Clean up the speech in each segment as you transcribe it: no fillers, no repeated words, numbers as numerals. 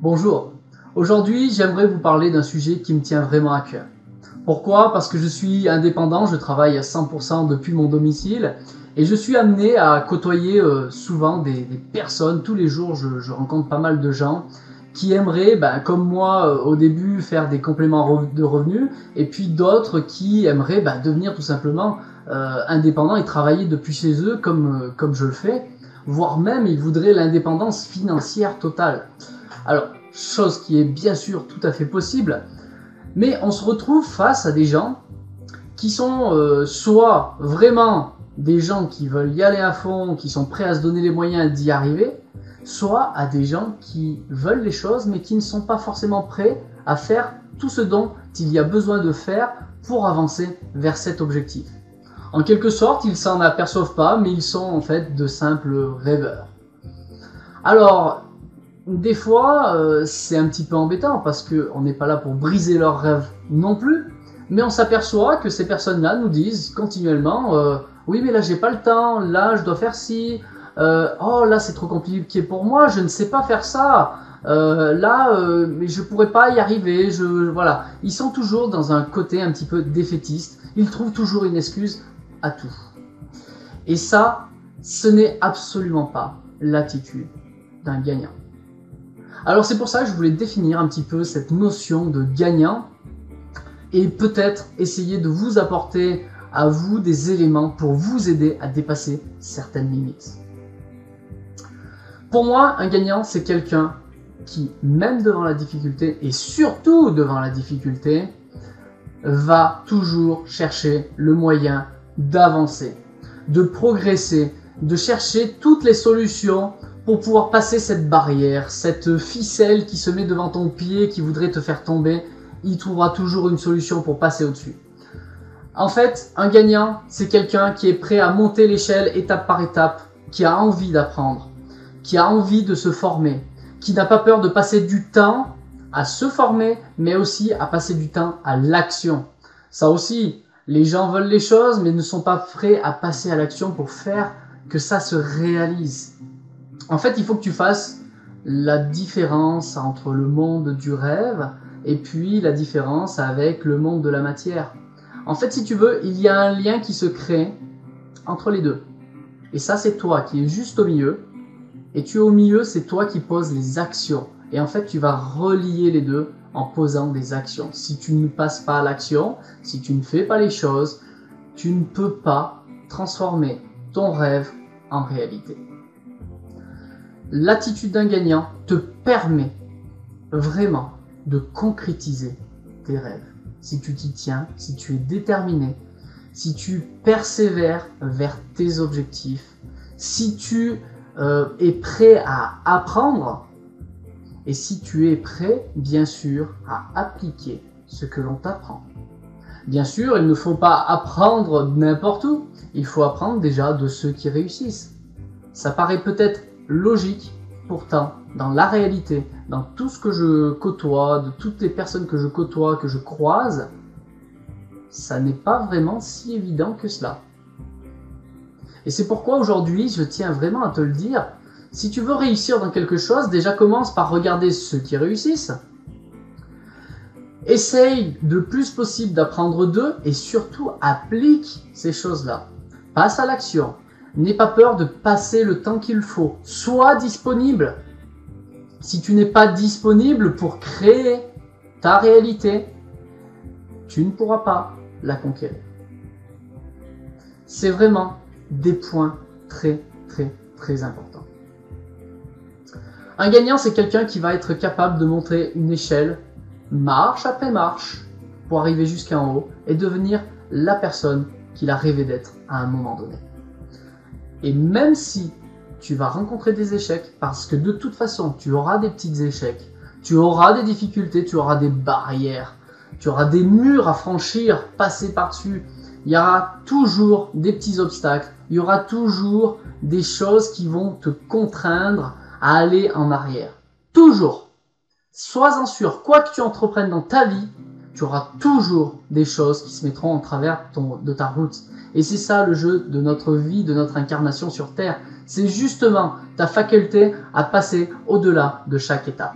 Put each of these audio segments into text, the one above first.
Bonjour, aujourd'hui j'aimerais vous parler d'un sujet qui me tient vraiment à cœur. Pourquoi? Parce que je suis indépendant, je travaille à 100% depuis mon domicile et je suis amené à côtoyer souvent des personnes. Tous les jours je rencontre pas mal de gens qui aimeraient, comme moi au début, faire des compléments de revenus et puis d'autres qui aimeraient devenir tout simplement indépendants et travailler depuis chez eux comme je le fais, voire même ils voudraient l'indépendance financière totale. Alors, chose qui est bien sûr tout à fait possible, mais on se retrouve face à des gens qui sont soit vraiment des gens qui veulent y aller à fond, qui sont prêts à se donner les moyens d'y arriver, soit à des gens qui veulent les choses mais qui ne sont pas forcément prêts à faire tout ce dont il y a besoin de faire pour avancer vers cet objectif. En quelque sorte, ils s'en aperçoivent pas, mais ils sont en fait de simples rêveurs. Alors, des fois, c'est un petit peu embêtant parce qu'on n'est pas là pour briser leurs rêves non plus, mais on s'aperçoit que ces personnes-là nous disent continuellement oui, mais là j'ai pas le temps, là je dois faire ci, oh là c'est trop compliqué pour moi, je ne sais pas faire ça, mais je pourrais pas y arriver, voilà. Ils sont toujours dans un côté un petit peu défaitiste, ils trouvent toujours une excuse à tout. Et ça, ce n'est absolument pas l'attitude d'un gagnant. Alors c'est pour ça que je voulais définir un petit peu cette notion de gagnant et peut-être essayer de vous apporter à vous des éléments pour vous aider à dépasser certaines limites. Pour moi, un gagnant, c'est quelqu'un qui, même devant la difficulté et surtout devant la difficulté, va toujours chercher le moyen d'avancer, de progresser, de chercher toutes les solutions pour pouvoir passer cette barrière, cette ficelle qui se met devant ton pied, qui voudrait te faire tomber. Il trouvera toujours une solution pour passer au-dessus. En fait, un gagnant, c'est quelqu'un qui est prêt à monter l'échelle étape par étape, qui a envie d'apprendre, qui a envie de se former, qui n'a pas peur de passer du temps à se former, mais aussi à passer du temps à l'action. Ça aussi, les gens veulent les choses, mais ne sont pas prêts à passer à l'action pour faire que ça se réalise. En fait, il faut que tu fasses la différence entre le monde du rêve et puis la différence avec le monde de la matière. En fait, si tu veux, il y a un lien qui se crée entre les deux. Et ça, c'est toi qui es juste au milieu. Et tu es au milieu, c'est toi qui poses les actions. Et en fait, tu vas relier les deux en posant des actions. Si tu ne passes pas à l'action, si tu ne fais pas les choses, tu ne peux pas transformer ton rêve en réalité. L'attitude d'un gagnant te permet vraiment de concrétiser tes rêves. Si tu t'y tiens, si tu es déterminé, si tu persévères vers tes objectifs, si tu es prêt à apprendre et si tu es prêt, bien sûr, à appliquer ce que l'on t'apprend. Bien sûr, il ne faut pas apprendre n'importe où, il faut apprendre déjà de ceux qui réussissent. Ça paraît peut-être logique, pourtant, dans la réalité, dans tout ce que je côtoie, de toutes les personnes que je côtoie, que je croise, ça n'est pas vraiment si évident que cela. Et c'est pourquoi aujourd'hui, je tiens vraiment à te le dire, si tu veux réussir dans quelque chose, déjà commence par regarder ceux qui réussissent. Essaye le plus possible d'apprendre d'eux et surtout applique ces choses-là. Passe à l'action. N'aie pas peur de passer le temps qu'il faut. Sois disponible. Si tu n'es pas disponible pour créer ta réalité, tu ne pourras pas la conquérir. C'est vraiment des points très, très, très importants. Un gagnant, c'est quelqu'un qui va être capable de monter une échelle, marche après marche, pour arriver jusqu'en haut et devenir la personne qu'il a rêvé d'être à un moment donné. Et même si tu vas rencontrer des échecs, parce que de toute façon, tu auras des petits échecs, tu auras des difficultés, tu auras des barrières, tu auras des murs à franchir, passer par-dessus. Il y aura toujours des petits obstacles, il y aura toujours des choses qui vont te contraindre à aller en arrière. Toujours. Sois-en sûr, quoi que tu entreprennes dans ta vie, tu auras toujours des choses qui se mettront en travers de ta route. Et c'est ça le jeu de notre vie, de notre incarnation sur Terre. C'est justement ta faculté à passer au-delà de chaque étape.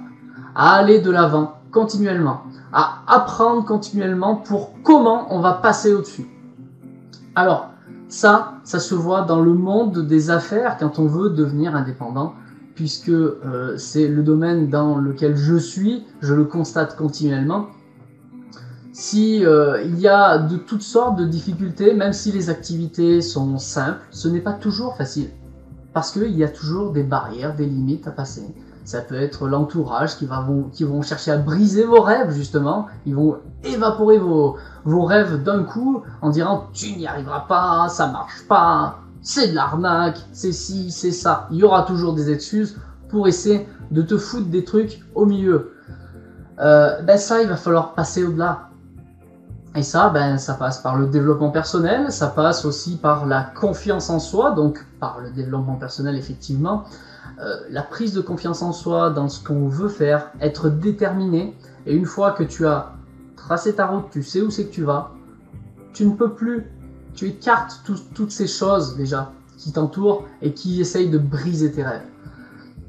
à aller de l'avant continuellement, à apprendre continuellement pour comment on va passer au-dessus. Alors, ça se voit dans le monde des affaires quand on veut devenir indépendant, puisque c'est le domaine dans lequel je suis, je le constate continuellement. Si il y a de toutes sortes de difficultés, même si les activités sont simples, ce n'est pas toujours facile. Parce qu'il y a toujours des barrières, des limites à passer. Ça peut être l'entourage qui vont chercher à briser vos rêves, justement. Ils vont évaporer vos rêves d'un coup en disant « tu n'y arriveras pas, ça marche pas, c'est de l'arnaque, c'est ci, c'est ça ». Il y aura toujours des excuses pour essayer de te foutre des trucs au milieu. Ça, il va falloir passer au-delà. Et ça, ça passe par le développement personnel, ça passe aussi par la confiance en soi, donc par le développement personnel effectivement, la prise de confiance en soi dans ce qu'on veut faire, être déterminé, et une fois que tu as tracé ta route, tu sais où c'est que tu vas, tu ne peux plus, tu écartes toutes ces choses déjà qui t'entourent et qui essayent de briser tes rêves.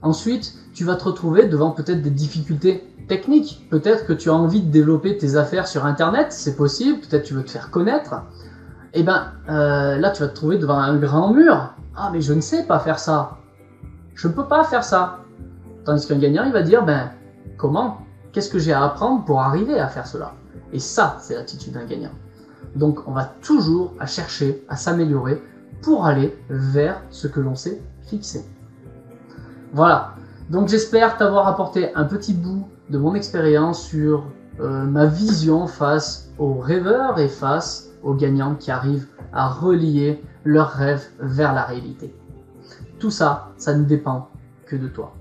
Ensuite, tu vas te retrouver devant peut-être des difficultés technique. Peut-être que tu as envie de développer tes affaires sur internet, c'est possible, peut-être tu veux te faire connaître. Et là tu vas te trouver devant un grand mur. Ah mais je ne sais pas faire ça. Je ne peux pas faire ça. Tandis qu'un gagnant il va dire comment? Qu'est-ce que j'ai à apprendre pour arriver à faire cela? Et ça c'est l'attitude d'un gagnant. Donc on va toujours à chercher à s'améliorer pour aller vers ce que l'on s'est fixé. Voilà. Donc j'espère t'avoir apporté un petit bout de mon expérience sur ma vision face aux rêveurs et face aux gagnants qui arrivent à relier leurs rêves vers la réalité. Tout ça, ça ne dépend que de toi.